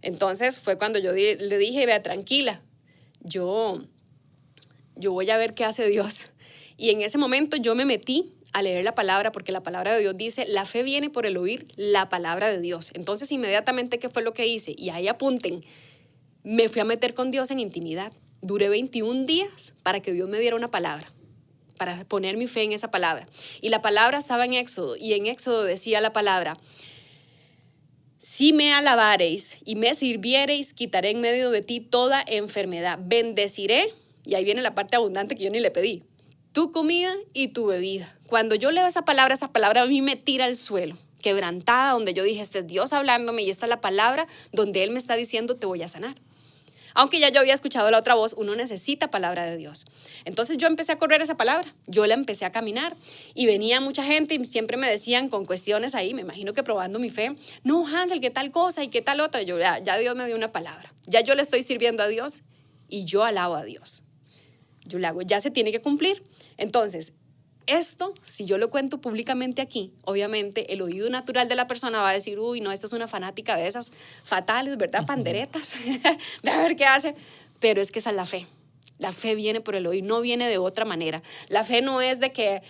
S4: Entonces fue cuando yo le dije, vea, tranquila, yo voy a ver qué hace Dios. Y en ese momento yo me metí a leer la palabra, porque la palabra de Dios dice, la fe viene por el oír la palabra de Dios. Entonces, inmediatamente, ¿qué fue lo que hice? Y ahí apunten, me fui a meter con Dios en intimidad. Duré 21 días para que Dios me diera una palabra, para poner mi fe en esa palabra. Y la palabra estaba en Éxodo, y en Éxodo decía la palabra, si me alabareis y me sirviereis, quitaré en medio de ti toda enfermedad. Bendeciré, y ahí viene la parte abundante que yo ni le pedí, tu comida y tu bebida. Cuando yo leo esa palabra a mí me tira al suelo, quebrantada, donde yo dije, este es Dios hablándome y esta es la palabra donde Él me está diciendo, te voy a sanar. Aunque ya yo había escuchado la otra voz, uno necesita palabra de Dios. Entonces yo empecé a correr esa palabra, yo la empecé a caminar y venía mucha gente y siempre me decían con cuestiones ahí, me imagino que probando mi fe, no, Hansel, ¿qué tal cosa y qué tal otra? Yo ya Dios me dio una palabra, ya yo le estoy sirviendo a Dios y yo alabo a Dios. Yo le hago, ya se tiene que cumplir. Entonces, esto, si yo lo cuento públicamente aquí, obviamente el oído natural de la persona va a decir, uy, no, esta es una fanática de esas fatales, ¿verdad? Panderetas, ve a ver qué hace. Pero es que esa es la fe. La fe viene por el oír, no viene de otra manera. La fe no es de que,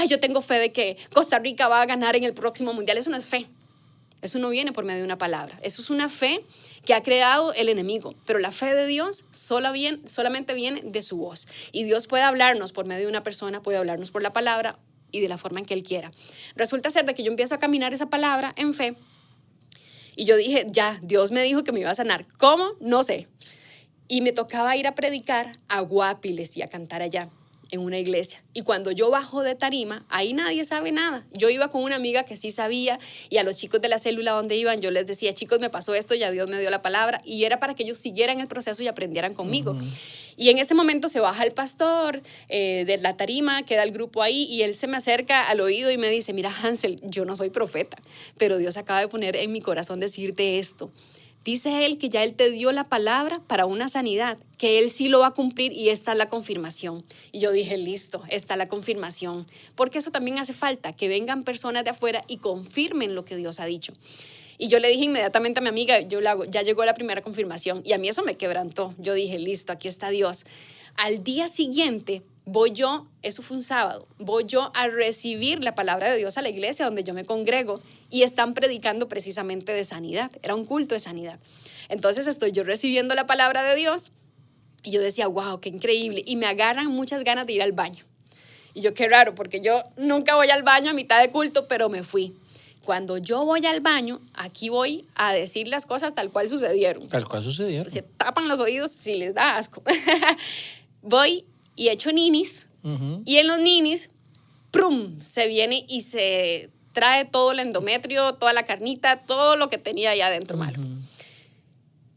S4: yo tengo fe de que Costa Rica va a ganar en el próximo mundial. Eso no es fe. Eso no viene por medio de una palabra. Eso es una fe que ha creado el enemigo. Pero la fe de Dios solamente viene de su voz. Y Dios puede hablarnos por medio de una persona, puede hablarnos por la palabra y de la forma en que Él quiera. Resulta ser de que yo empiezo a caminar esa palabra en fe y yo dije, ya, Dios me dijo que me iba a sanar. ¿Cómo? No sé. Y me tocaba ir a predicar a Guapiles y a cantar allá en una iglesia. Y cuando yo bajo de tarima, ahí nadie sabe nada. Yo iba con una amiga que sí sabía y a los chicos de la célula donde iban, yo les decía, chicos, me pasó esto, ya Dios me dio la palabra, y era para que ellos siguieran el proceso y aprendieran conmigo. Y en ese momento se baja el pastor de la tarima, queda el grupo ahí y él se me acerca al oído y me dice, mira, Hansel, yo no soy profeta, pero Dios acaba de poner en mi corazón decirte esto. Dice Él que ya Él te dio la palabra para una sanidad, que Él sí lo va a cumplir y esta es la confirmación. Y yo dije, listo, esta es la confirmación. Porque eso también hace falta, que vengan personas de afuera y confirmen lo que Dios ha dicho. Y yo le dije inmediatamente a mi amiga, ya llegó la primera confirmación. Y a mí eso me quebrantó. Yo dije, listo, aquí está Dios. Al día siguiente voy yo, eso fue un sábado, voy yo a recibir la palabra de Dios a la iglesia donde yo me congrego y están predicando precisamente de sanidad, era un culto de sanidad. Entonces estoy yo recibiendo la palabra de Dios y yo decía, wow, qué increíble, y me agarran muchas ganas de ir al baño. Y yo, qué raro, porque yo nunca voy al baño a mitad de culto, pero me fui. cuando yo voy al baño, aquí voy a decir las cosas tal cual sucedieron.
S3: Tal cual sucedieron.
S4: Se tapan los oídos si les da asco. Voy y echo ninis, y en los ninis, ¡prum!, se viene y se trae todo el endometrio, toda la carnita, todo lo que tenía ahí adentro malo.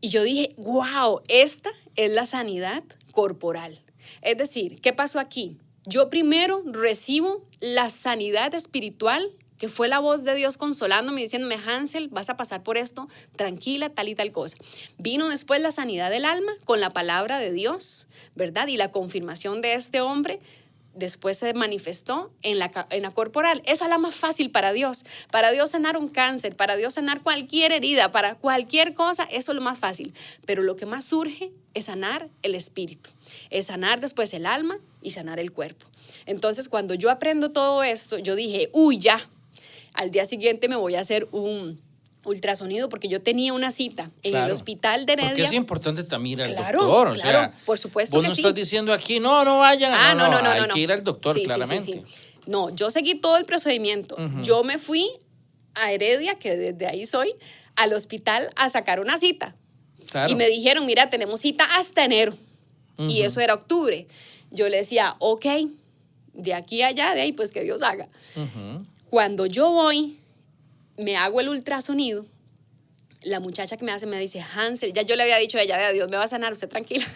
S4: Y yo dije, wow, esta es la sanidad corporal. Es decir, ¿qué pasó aquí? Yo primero recibo la sanidad espiritual, que fue la voz de Dios consolándome, diciéndome, Hansel, vas a pasar por esto, tranquila, tal y tal cosa. Vino después la sanidad del alma con la palabra de Dios, ¿verdad? Y la confirmación de este hombre después se manifestó en la corporal. Esa es la más fácil para Dios. Para Dios sanar un cáncer, para Dios sanar cualquier herida, para cualquier cosa, eso es lo más fácil. Pero lo que más surge es sanar el espíritu, es sanar después el alma y sanar el cuerpo. Entonces, cuando yo aprendo todo esto, yo dije, uy, ya, al día siguiente me voy a hacer un ultrasonido porque yo tenía una cita en el hospital de Heredia.
S3: Porque es importante también ir al doctor. O sea,
S4: por supuesto
S3: vos
S4: que
S3: no
S4: sí.
S3: estás diciendo aquí, no vayan. Hay que ir al doctor,
S4: sí,
S3: claramente.
S4: Sí. No, yo seguí todo el procedimiento. Yo me fui a Heredia, que desde ahí soy, al hospital a sacar una cita.
S3: Claro.
S4: Y me dijeron, mira, tenemos cita hasta enero. Y eso era octubre. Yo le decía, ok, de aquí a allá, de ahí, pues que Dios haga. Cuando yo voy, me hago el ultrasonido, la muchacha que me hace me dice, Hansel, ya yo le había dicho a ella, Dios me va a sanar, usted tranquila.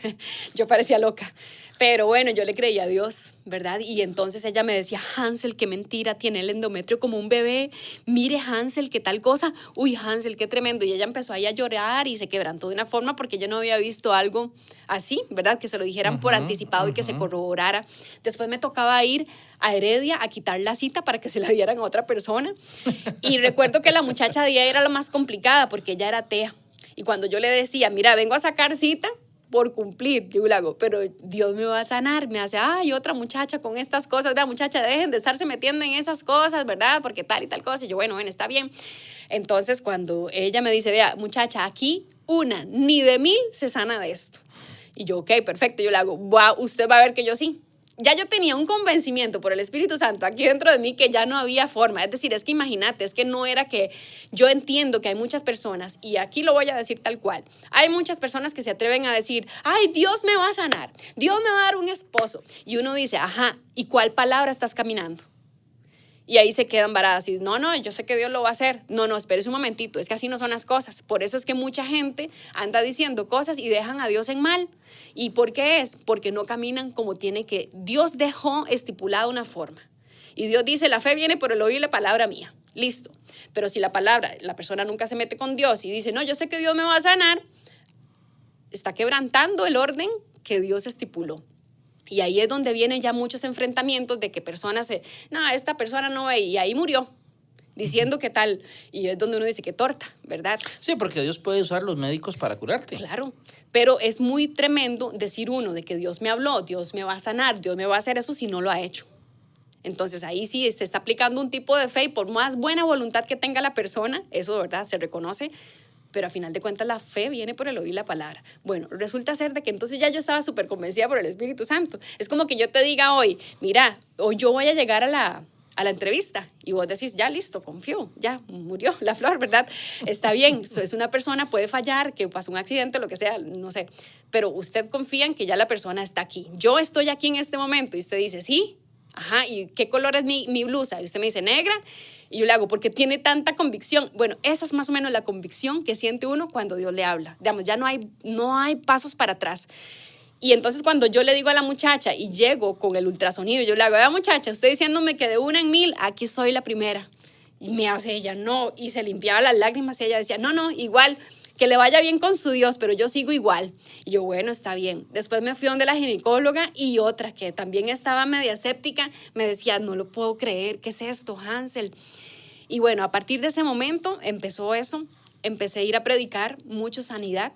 S4: Yo parecía loca. Pero bueno, yo le creía a Dios, ¿verdad? Y entonces ella me decía, Hansel, qué mentira, tiene el endometrio como un bebé. Mire, Hansel, qué tal cosa. Uy, Hansel, qué tremendo. Y ella empezó ahí a llorar y se quebrantó de una forma porque yo no había visto algo así, ¿verdad? Que se lo dijeran por anticipado y que se corroborara. Después me tocaba ir a Heredia a quitar la cita para que se la dieran a otra persona. Y recuerdo que la muchacha de ahí era la más complicada porque ella era atea. Y cuando yo le decía, mira, vengo a sacar cita por cumplir, yo le hago, pero Dios me va a sanar, me hace, ay, otra muchacha con estas cosas, la muchacha, dejen de estarse metiendo en esas cosas, ¿verdad? Porque tal y tal cosa, y yo, bueno, está bien. Entonces, cuando ella me dice, vea, muchacha, aquí ni de 1000 se sana de esto. Y yo, ok, perfecto, yo le hago, wow, usted va a ver que yo sí. Ya yo tenía un convencimiento por el Espíritu Santo aquí dentro de mí que ya no había forma. Es decir, es que imagínate, es que no era que yo entiendo que hay muchas personas, y aquí lo voy a decir tal cual, hay muchas personas que se atreven a decir, ay, Dios me va a sanar, Dios me va a dar un esposo. Y uno dice, ajá, ¿y cuál palabra estás caminando? Y ahí se quedan varadas y no, yo sé que Dios lo va a hacer. No, espérese un momentito, es que así no son las cosas. Por eso es que mucha gente anda diciendo cosas y dejan a Dios en mal. ¿Y por qué es? Porque no caminan como tiene que. Dios dejó estipulada una forma. Y Dios dice, la fe viene por el oír la palabra mía. Listo. Pero si la persona nunca se mete con Dios y dice, no, yo sé que Dios me va a sanar, está quebrantando el orden que Dios estipuló. Y ahí es donde vienen ya muchos enfrentamientos de que personas esta persona no ve, y ahí murió, diciendo que tal. Y es donde uno dice, qué torta, ¿verdad?
S3: Sí, porque Dios puede usar los médicos para curarte.
S4: Claro, pero es muy tremendo decir uno de que Dios me habló, Dios me va a sanar, Dios me va a hacer eso si no lo ha hecho. Entonces ahí sí se está aplicando un tipo de fe y por más buena voluntad que tenga la persona, eso, ¿verdad?, se reconoce. Pero a final de cuentas la fe viene por el oír la palabra. Bueno, resulta ser de que entonces ya yo estaba súper convencida por el Espíritu Santo. Es como que yo te diga hoy, mira, hoy yo voy a llegar a la entrevista y vos decís, ya listo, confío, ya murió la flor, ¿verdad? Está bien, es una persona, puede fallar, que pasó un accidente, lo que sea, no sé, pero usted confía en que ya la persona está aquí. Yo estoy aquí en este momento y usted dice, sí, ajá, ¿y qué color es mi blusa? Y usted me dice, negra. Y yo le hago, porque tiene tanta convicción. Bueno, esa es más o menos la convicción que siente uno cuando Dios le habla. Digamos, ya no hay pasos para atrás. Y entonces cuando yo le digo a la muchacha y llego con el ultrasonido, yo le hago, vea muchacha, usted diciéndome que de 1 en 1000, aquí soy la primera. Y me hace ella, no, y se limpiaba las lágrimas y ella decía, no, igual, que le vaya bien con su Dios, pero yo sigo igual. Y yo, bueno, está bien. Después me fui donde la ginecóloga y otra que también estaba media escéptica, me decía, no lo puedo creer, ¿qué es esto, Hansel? Y bueno, a partir de ese momento empezó eso, empecé a ir a predicar mucho sanidad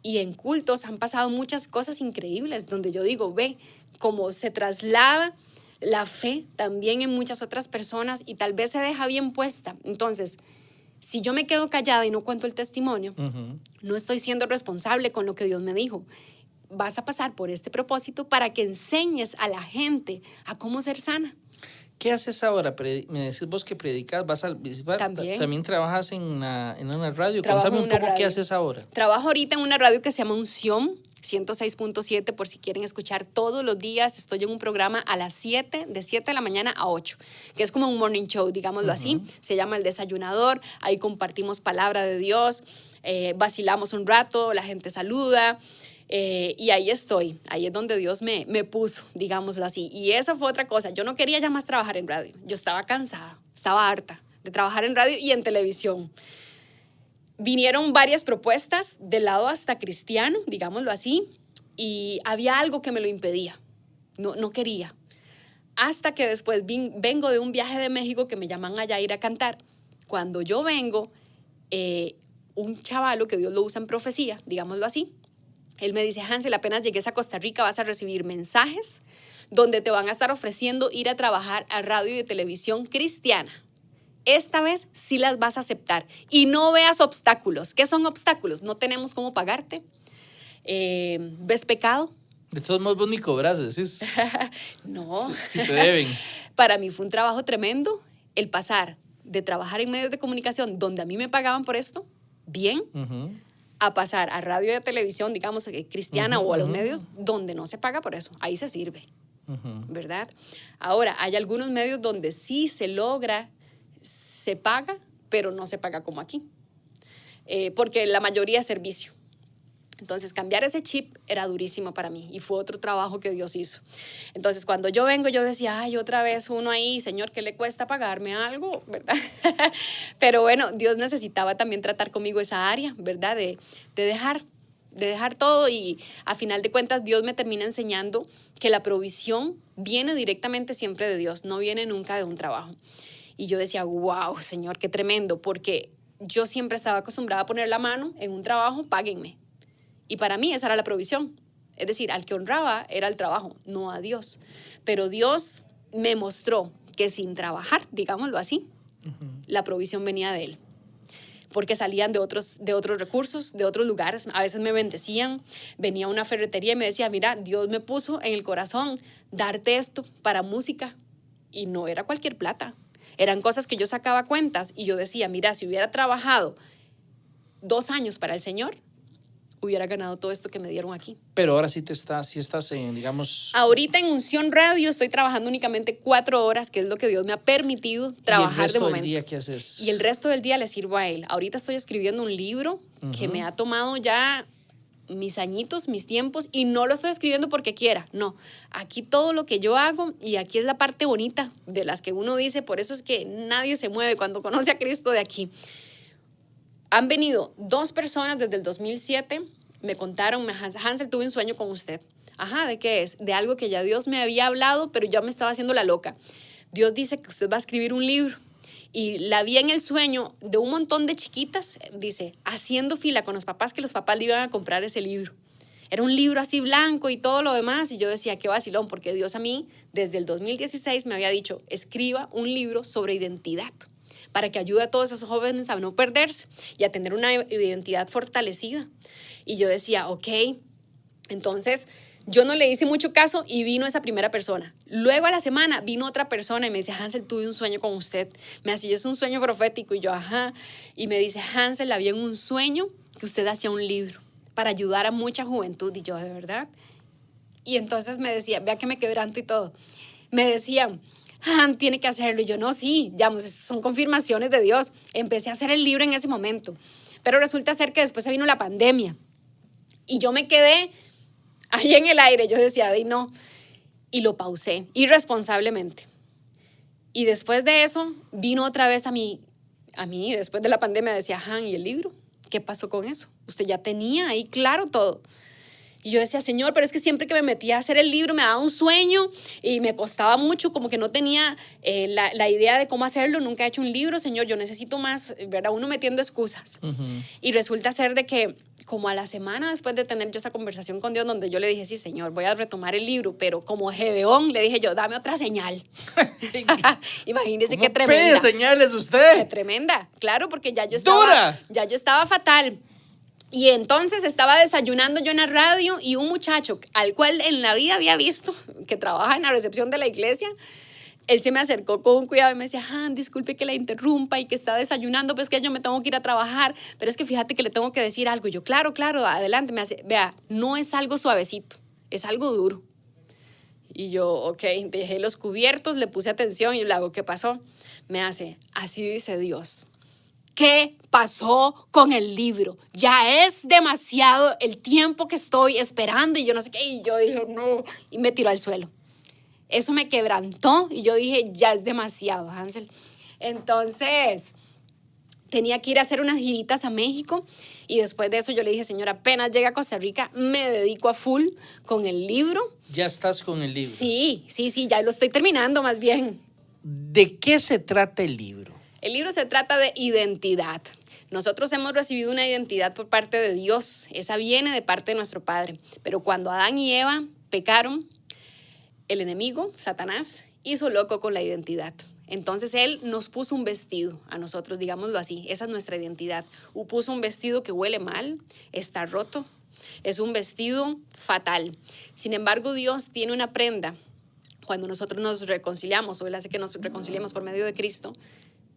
S4: y en cultos han pasado muchas cosas increíbles donde yo digo, ve cómo se traslada la fe también en muchas otras personas y tal vez se deja bien puesta. Entonces, si yo me quedo callada y no cuento el testimonio, no estoy siendo responsable con lo que Dios me dijo. Vas a pasar por este propósito para que enseñes a la gente a cómo ser sana.
S3: ¿Qué haces ahora? Me decís vos que predicas, también trabajas en una radio. Contame un poco qué haces ahora.
S4: Trabajo ahorita en una radio que se llama Unción 106.7, por si quieren escuchar todos los días. Estoy en un programa a las 7, de 7 de la mañana a 8, que es como un morning show, digámoslo así. Se llama El Desayunador. Ahí compartimos palabra de Dios, vacilamos un rato, la gente saluda. Y ahí estoy, ahí es donde Dios me puso, digámoslo así. Y eso fue otra cosa, yo no quería ya más trabajar en radio, yo estaba cansada, estaba harta de trabajar en radio y en televisión. Vinieron varias propuestas del lado hasta cristiano, digámoslo así, y había algo que me lo impedía, no quería. Hasta que después vengo de un viaje de México que me llaman allá a ir a cantar. Cuando yo vengo, un chavalo que Dios lo usa en profecía, digámoslo así, él me dice: Hansel, apenas llegues a Costa Rica vas a recibir mensajes donde te van a estar ofreciendo ir a trabajar a radio y televisión cristiana. Esta vez sí las vas a aceptar y no veas obstáculos. ¿Qué son obstáculos? No tenemos cómo pagarte. ¿Ves pecado?
S3: De todos modos, vos ni cobras, decís.
S4: No.
S3: Si te deben.
S4: Para mí fue un trabajo tremendo el pasar de trabajar en medios de comunicación donde a mí me pagaban por esto, bien, a pasar a radio y a televisión, digamos, cristiana o a los medios, donde no se paga por eso. Ahí se sirve, ¿verdad? Ahora, hay algunos medios donde sí se logra, se paga, pero no se paga como aquí. Porque la mayoría es servicio. Entonces, cambiar ese chip era durísimo para mí y fue otro trabajo que Dios hizo. Entonces, cuando yo vengo, yo decía: ay, otra vez uno ahí, Señor, ¿qué le cuesta pagarme algo? ¿Verdad? Pero bueno, Dios necesitaba también tratar conmigo esa área, ¿verdad? De dejar todo, y a final de cuentas Dios me termina enseñando que la provisión viene directamente siempre de Dios, no viene nunca de un trabajo. Y yo decía: wow, Señor, qué tremendo, porque yo siempre estaba acostumbrada a poner la mano en un trabajo, páguenme. Y para mí esa era la provisión. Es decir, al que honraba era el trabajo, no a Dios. Pero Dios me mostró que sin trabajar, digámoslo así, la provisión venía de Él. Porque salían de otros recursos, de otros lugares. A veces me bendecían. Venía a una ferretería y me decía: mira, Dios me puso en el corazón darte esto para música. Y no era cualquier plata. Eran cosas que yo sacaba cuentas y yo decía: mira, si hubiera trabajado 2 años para el Señor, hubiera ganado todo esto que me dieron aquí.
S3: Pero ahora sí estás en, digamos...
S4: Ahorita en Unción Radio estoy trabajando únicamente 4 horas, que es lo que Dios me ha permitido trabajar de momento.
S3: ¿Y el resto del día qué haces?
S4: Y el resto del día le sirvo a Él. Ahorita estoy escribiendo un libro que me ha tomado ya mis añitos, mis tiempos, y no lo estoy escribiendo porque quiera, no. Aquí todo lo que yo hago, y aquí es la parte bonita de las que uno dice, por eso es que nadie se mueve cuando conoce a Cristo de aquí. Han venido 2 personas desde el 2007, me contaron: Hansel, tuve un sueño con usted. Ajá, ¿de qué es? De algo que ya Dios me había hablado, pero yo me estaba haciendo la loca. Dios dice que usted va a escribir un libro. Y la vi en el sueño de un montón de chiquitas, dice, haciendo fila con los papás, que los papás le iban a comprar ese libro. Era un libro así blanco y todo lo demás, y yo decía: qué vacilón, porque Dios a mí, desde el 2016, me había dicho: escriba un libro sobre identidad, para que ayude a todos esos jóvenes a no perderse y a tener una identidad fortalecida. Y yo decía: ok. Entonces, yo no le hice mucho caso y vino esa primera persona. Luego a la semana vino otra persona y me dice: Hansel, tuve un sueño con usted. Me hacía: es un sueño profético. Y yo: ajá. Y me dice: Hansel, había en un sueño que usted hacía un libro para ayudar a mucha juventud. Y yo: ¿de verdad? Y entonces me decía, vea que me quebranto y todo. Me decían: tiene que hacerlo. Y yo: no, sí, digamos, son confirmaciones de Dios. Empecé a hacer el libro en ese momento. Pero resulta ser que después se vino la pandemia. Y yo me quedé ahí en el aire. Yo decía: de no. Y lo pausé irresponsablemente. Y después de eso, vino otra vez a mí, después de la pandemia, decía: ¿y el libro? ¿Qué pasó con eso? Usted ya tenía ahí claro todo. Y yo decía: Señor, pero es que siempre que me metía a hacer el libro me daba un sueño y me costaba mucho, como que no tenía la idea de cómo hacerlo. Nunca he hecho un libro, Señor, yo necesito más, ¿verdad? Uno metiendo excusas. Y resulta ser de que como a la semana después de tener yo esa conversación con Dios, donde yo le dije: sí, Señor, voy a retomar el libro, pero como Gedeón le dije yo: dame otra señal. Imagínese qué tremenda.
S3: ¿Cómo pide señales usted?
S4: Qué tremenda, claro, porque ya yo estaba fatal. Y entonces estaba desayunando yo en la radio y un muchacho al cual en la vida había visto, que trabaja en la recepción de la iglesia, él se me acercó con cuidado y me decía, disculpe que la interrumpa y que está desayunando, pues que yo me tengo que ir a trabajar, pero es que fíjate que le tengo que decir algo. Y yo, claro, adelante. Me hace, vea, no es algo suavecito, es algo duro. Y yo, ok, dejé los cubiertos, le puse atención y le hago, ¿qué pasó? Me hace, así dice Dios. ¿Qué pasó con el libro? Ya es demasiado el tiempo que estoy esperando y yo no sé qué. Y yo dije, no, y me tiró al suelo. Eso me quebrantó y yo dije, ya es demasiado, Hansel. Entonces, tenía que ir a hacer unas giritas a México y después de eso yo le dije, señora, apenas llegue a Costa Rica, me dedico a full con el libro.
S3: ¿Ya estás con el libro?
S4: Sí, ya lo estoy terminando más bien.
S3: ¿De qué se trata el libro?
S4: El libro se trata de identidad. Nosotros hemos recibido una identidad por parte de Dios. Esa viene de parte de nuestro Padre. Pero cuando Adán y Eva pecaron, el enemigo, Satanás, hizo loco con la identidad. Entonces él nos puso un vestido a nosotros, digámoslo así. Esa es nuestra identidad. Puso un vestido que huele mal, está roto. Es un vestido fatal. Sin embargo, Dios tiene una prenda. Cuando nosotros nos reconciliamos, o Él hace que nos reconciliemos por medio de Cristo,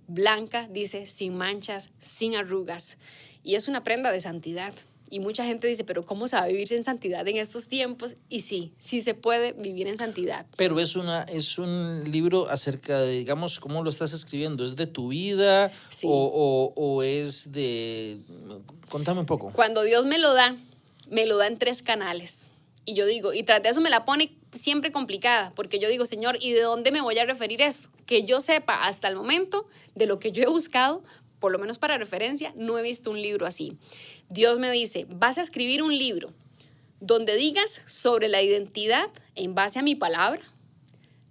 S4: blanca, dice, sin manchas, sin arrugas. Y es una prenda de santidad. Y mucha gente dice, pero ¿cómo se va a vivir en santidad en estos tiempos? Y sí se puede vivir en santidad.
S3: Pero es un libro acerca de, digamos, ¿cómo lo estás escribiendo? ¿Es de tu vida?
S4: Sí.
S3: O es de... Contame un poco.
S4: Cuando Dios me lo da en 3 canales. Y yo digo, y tras de eso me la pone siempre complicada, porque yo digo, Señor, ¿y de dónde me voy a referir esto? Que yo sepa hasta el momento de lo que yo he buscado, por lo menos para referencia, no he visto un libro así. Dios me dice, vas a escribir un libro donde digas sobre la identidad en base a mi palabra.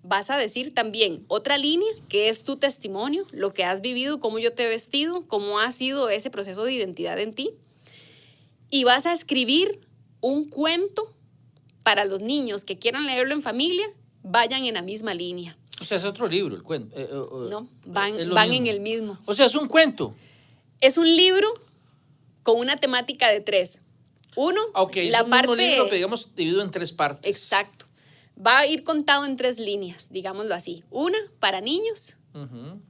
S4: Vas a decir también otra línea que es tu testimonio, lo que has vivido, cómo yo te he vestido, cómo ha sido ese proceso de identidad en ti. Y vas a escribir un cuento para los niños que quieran leerlo en familia, vayan en la misma línea.
S3: O sea, es otro libro, el cuento.
S4: No, van en el mismo.
S3: O sea, es un cuento.
S4: Es un libro con una temática de 3. Uno,
S3: es
S4: la
S3: un
S4: parte...
S3: mismo libro, pero digamos, dividido en 3 partes.
S4: Exacto. Va a ir contado en 3 líneas, digámoslo así. Una, para niños,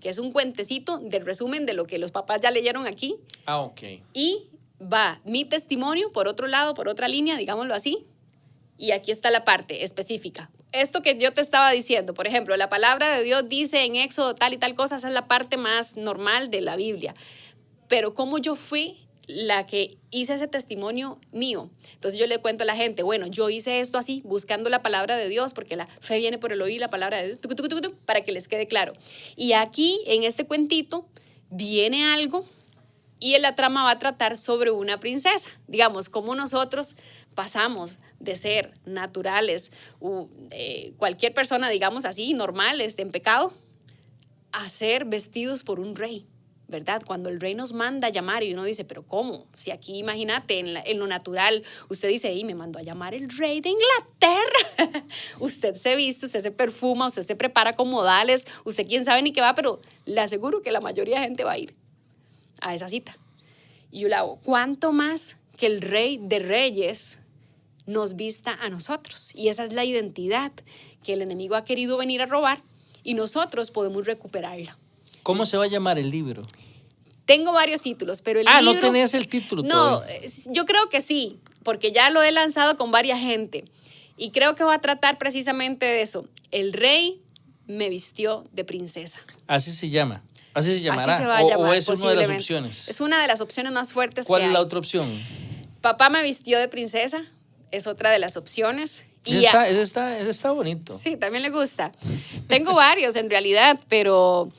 S4: que es un cuentecito del resumen de lo que los papás ya leyeron aquí.
S3: Ok.
S4: Y va mi testimonio, por otro lado, por otra línea, digámoslo así. Y aquí está la parte específica. Esto que yo te estaba diciendo, por ejemplo, la palabra de Dios dice en Éxodo tal y tal cosa, esa es la parte más normal de la Biblia. Pero como yo fui la que hice ese testimonio mío, entonces yo le cuento a la gente, bueno, yo hice esto así, buscando la palabra de Dios, porque la fe viene por el oír la palabra de Dios, para que les quede claro. Y aquí, en este cuentito, viene algo y en la trama va a tratar sobre una princesa. Digamos, cómo nosotros pasamos de ser naturales, cualquier persona, digamos así, normales, en pecado, a ser vestidos por un rey, ¿verdad? Cuando el rey nos manda a llamar y uno dice, ¿pero cómo? Si aquí, imagínate, en lo natural, usted dice, me mandó a llamar el rey de Inglaterra. Usted se viste, usted se perfuma, usted se prepara con modales, usted quién sabe ni qué va, pero le aseguro que la mayoría de gente va a ir a esa cita. Y yo le hago, ¿cuánto más que el Rey de Reyes nos vista a nosotros? Y esa es la identidad que el enemigo ha querido venir a robar y nosotros podemos recuperarla.
S3: ¿Cómo se va a llamar el libro?
S4: Tengo varios títulos, pero el libro...
S3: ¿no tenés el título todavía?
S4: No, yo creo que sí, porque ya lo he lanzado con varias gente y creo que va a tratar precisamente de eso. El rey me vistió de princesa.
S3: Así se llama. Así se llamará.
S4: Así se va a llamar,
S3: o es una de las opciones.
S4: Es una de las opciones más fuertes que hay.
S3: ¿Cuál es la otra opción?
S4: Papá me vistió de princesa, es otra de las opciones.
S3: Ese está bonito.
S4: Sí, también le gusta. Tengo varios en realidad, pero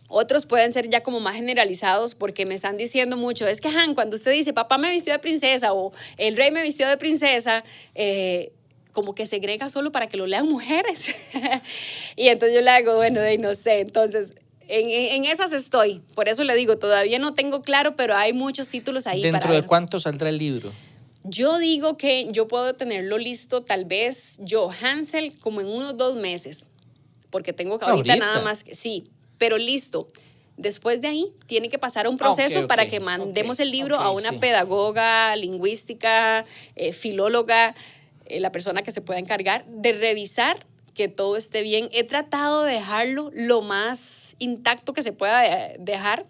S4: otros pueden ser ya como más generalizados porque me están diciendo mucho. Es que, cuando usted dice, papá me vistió de princesa o el rey me vistió de princesa, como que segrega solo para que lo lean mujeres. Y entonces yo le hago, bueno, no sé, entonces en esas estoy. Por eso le digo, todavía no tengo claro, pero hay muchos títulos ahí.
S3: ¿Dentro de cuánto saldrá el libro?
S4: Yo digo que yo puedo tenerlo listo tal vez yo, Hansel, como en unos 2 meses, porque tengo que ahorita nada más que, sí, pero listo. Después de ahí tiene que pasar un proceso para que mandemos el libro a una pedagoga, lingüística, filóloga, la persona que se pueda encargar de revisar que todo esté bien. He tratado de dejarlo lo más intacto que se pueda dejar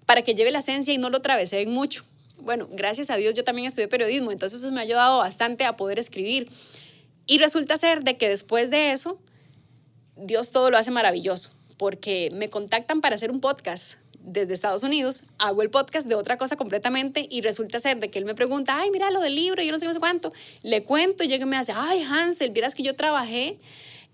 S4: para que lleve la esencia y no lo traveseen mucho. Bueno, gracias a Dios yo también estudié periodismo, entonces eso me ha ayudado bastante a poder escribir. Y resulta ser de que después de eso, Dios todo lo hace maravilloso, porque me contactan para hacer un podcast desde Estados Unidos, hago el podcast de otra cosa completamente y resulta ser de que él me pregunta, ay, mira lo del libro, yo no sé cuánto, le cuento y llega y me hace, ay, Hansel, vieras que yo trabajé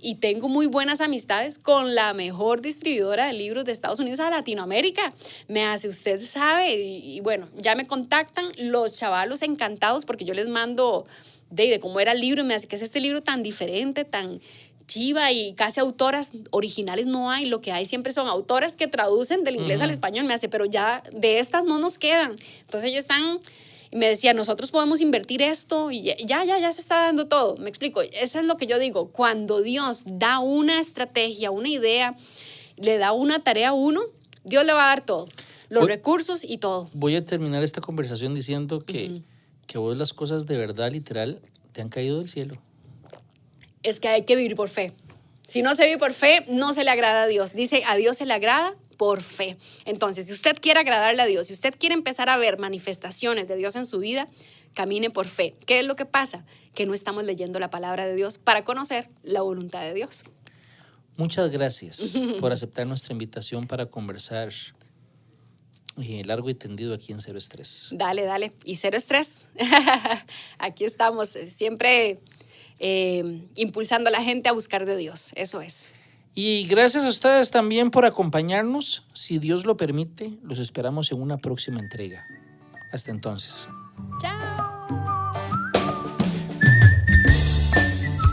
S4: y tengo muy buenas amistades con la mejor distribuidora de libros de Estados Unidos a Latinoamérica. Me hace, usted sabe, y bueno, ya me contactan los chavalos encantados porque yo les mando de cómo era el libro y me hace, ¿qué es este libro tan diferente, tan chiva? Y casi autoras originales no hay, lo que hay siempre son autoras que traducen del inglés al español. Me hace, pero ya de estas no nos quedan. Entonces ellos están, y me decía, nosotros podemos invertir esto y ya se está dando todo. Me explico, eso es lo que yo digo, cuando Dios da una estrategia, una idea, le da una tarea a uno, Dios le va a dar todo, los recursos y todo.
S3: Voy a terminar esta conversación diciendo que vos las cosas de verdad, literal, te han caído del cielo.
S4: Es que hay que vivir por fe. Si no se vive por fe, no se le agrada a Dios. Dice, a Dios se le agrada por fe. Entonces, si usted quiere agradarle a Dios, si usted quiere empezar a ver manifestaciones de Dios en su vida, camine por fe. ¿Qué es lo que pasa? Que no estamos leyendo la palabra de Dios para conocer la voluntad de Dios.
S3: Muchas gracias por aceptar nuestra invitación para conversar largo y tendido aquí en Cero Estrés.
S4: Dale. Y cero estrés. Aquí estamos, siempre impulsando a la gente a buscar de Dios. Eso es.
S3: Y gracias a ustedes también por acompañarnos. Si Dios lo permite, los esperamos en una próxima entrega. Hasta entonces.
S4: Chao.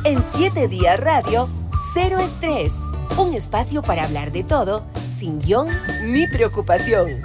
S1: En 7 días radio, Cero Estrés. Un espacio para hablar de todo, sin guión ni preocupación.